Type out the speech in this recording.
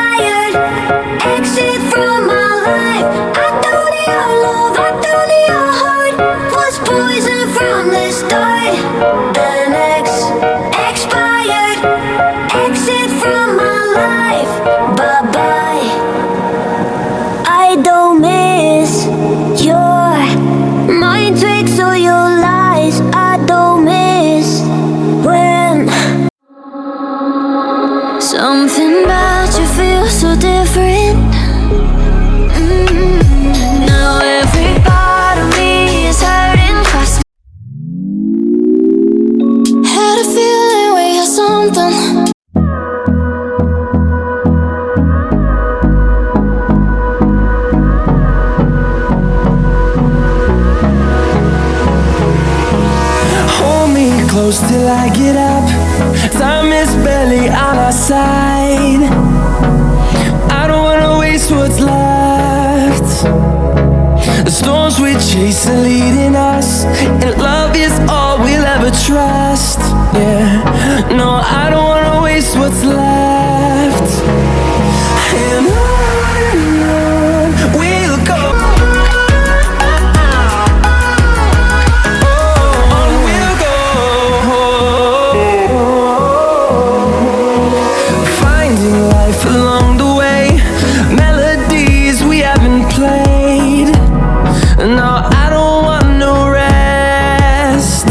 expired. Exit from my life. I thought that your love, I thought that your heart was poison from the start. An expired. Exit from my life. Bye bye. I don't miss your mind tricks or your lies. I don't miss when something about you feels so different. Now every part of me is hurting. Had a feeling we had something. Close till I get up. Time is barely on our side. I don't wanna waste what's left. The storms we chase are leading us, and love is all we'll ever trust. Yeah, no, I don't wanna waste what's left. And on we'll go. Along the way, melodies we haven't played. No, I don't want no rest.